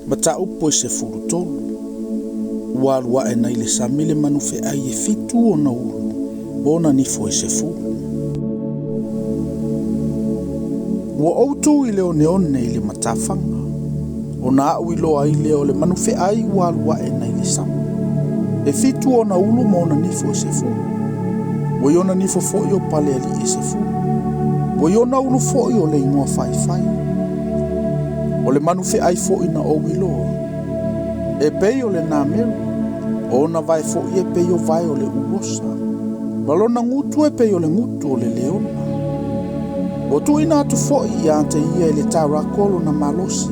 Mata upo se furu tolu. Walwa e nai le samile manu feai e fitu o na ulu. Ona nifo e se furu. Ua outu i leo neone i le matafanga. O na au i loa i leo le manu feai walwa e nai le samu. E fitu o na ulu ma ona nifo e se furu. Wa iona nifo fo i o pale ali e se furu. Wa iona ulu fo i o le ingoa fai fai. O le manu feai fo i na o iloa. E pei o le nā meru. O na vai fo i e pei o vai o le ulosa. Malona ngutu e pei o le ngutu o le leona. O tu ina atu fo i ante ia i le tarakolo na malosi.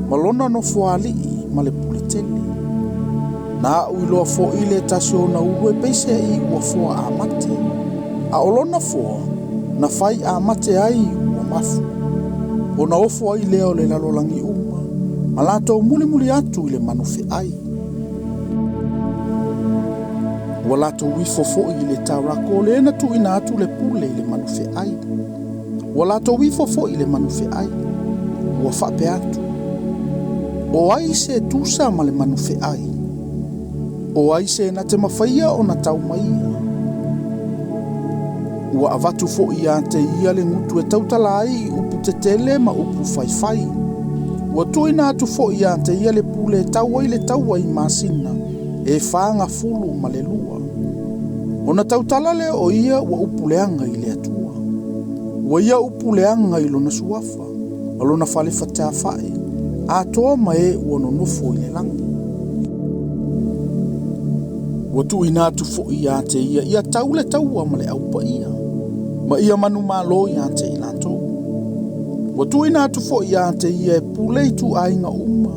Malona no fuali ma le puletele. Na uiloa fo i le tasio na ulu e peise i ua foa a mate. A olona foa na fai a mate ai ua mafu. O na ofo ai leo le lalolangi uma. Malato muli muli atu i le manu feai. Walato wifo fo i le tarakolo e na tu ina atu le pule i le manu feai. Walato wifo fo i le manu feai. Ua fape atu. O ai se tusa ma le manu feai. O ai se na te mawhaia o na tau maia. Ua avatu fo i ante ia le ngutu e tautala ai upu te tele ma upu fai fai. Ua tuina atu fo i ante ia le pule e taua i le taua i masina e whaanga fulu ma le lua. O na tautala le o ia ua upu leanga i le atua. Ua ia upu leanga i lona suafa, a lona fale fatea fai, a toa ma e ua nonofo i le langi. Ua tuina atu fo i ante ia tau le taua ma le aupa ia. Ma ia manu malo i ante i lantou. Ua tuina atu fo i ante ia e pule i tu ainga uma.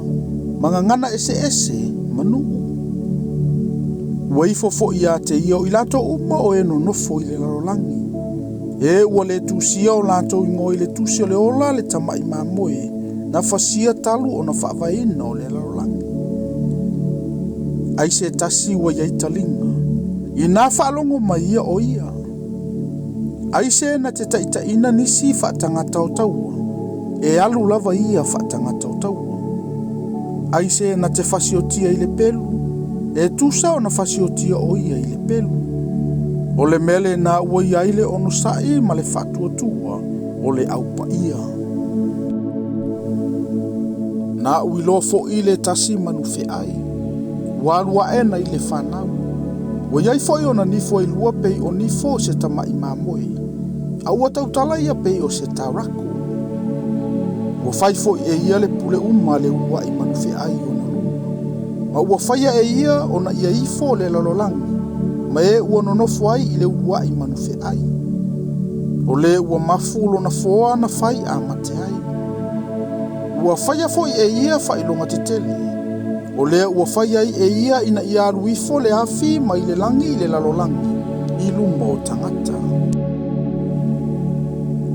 Mangangana ese manu. Ua ifo fo i ante ia o i lato uma o e no nofo i le lalolangi. E ua le tusia o lato ingo i le tusia le ola le tamai mamoe. Na fasia talu o na whaavaina o le lalolangi. Ai se tasi ua iai talinga. I nā whaalongo mai ia o ia. Ai se na te taitaina nisi whaatangata o taua. E alu lava ia whaatangata o taua. Ai se na te whasiotia i le pelu. E tusa o na whasiotia o ia i le pelu. O le mele na ua iai le ono sai ma le whatua tua o le aupa ia. Na uiloa fo i le tasi manu feai. Walua ena i le whanau. Ua iai fo i ona nifo i lua pei o nifo se tamai mamoe. A ua tautala ia pei o se tarako. Ua fai fo i e ia le pule uma le ua i manu feai o na luma. Ma ua fai e ia ona ia ifo le lalolangi. Ma e ua nonofo ai i le ua i manu feai. O le ua mafulo na foa na fai a mate ai. Ua fai a fo i e ia fai longa te tele. O le ua fai ai e ia ina i alu ifo le afi ma i le langi i le lalolangi. I luma o tangata.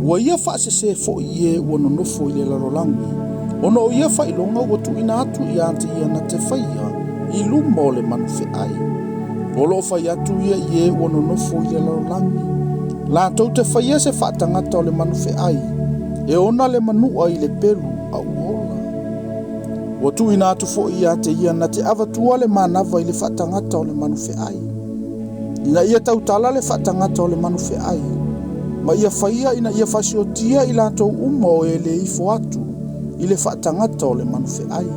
Ua ia whaasese fo i e ua nonofo i le lalolangi. Ono o ia whailonga ua tu ina atu i ante ia na te whaia i luma o le manu feai. Olo whai atu ia i e ua nonofo i le lalolangi. La tau te whaia se whaatangata o le manu feai. E ona le manua i le pelu au ola. Ua tu ina atu fo i ante ia na te avatua le manava i le whaatangata o le manu feai. Ina ia tautala le whaatangata o le manu feai. Ma ia whaia ina ia whasiotia i lato uma o e le ifo atu i le whaatangata o le manu feai.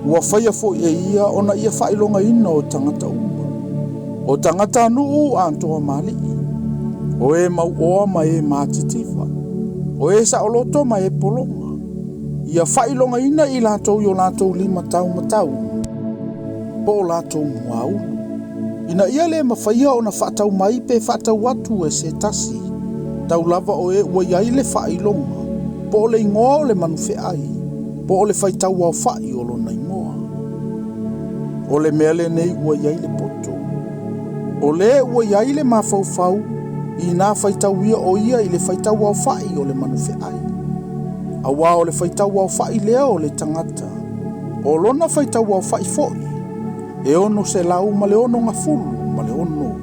Ua whaia fo i e ia ona ia whailonga ina o tangata uma. O tangata anuu a antoa mali. O e mau oa ma e mātitiva. O e sa oloto ma e polonga. Ia whailonga ina i lato i o lato lima tau matau. Po lato mua ulu. Ina ia le mawhaia o na whaatau mai pe whaatau atu e se tasi. Tau lava o e ua iai le whailonga. Po o le ingoa o le manu feai. Po o le whaitau au whai o lo na ingoa. O le mele nei ua iai le poto. O le ua iai le mawhauwhau. I nā whaitau ia o ia i le whaitau au whai o le manu feai. Awa o le whaitau au whai lea o le tangata. O lona whaitau au whai foi. E ono se lau ma le ono ngafulu ma le ono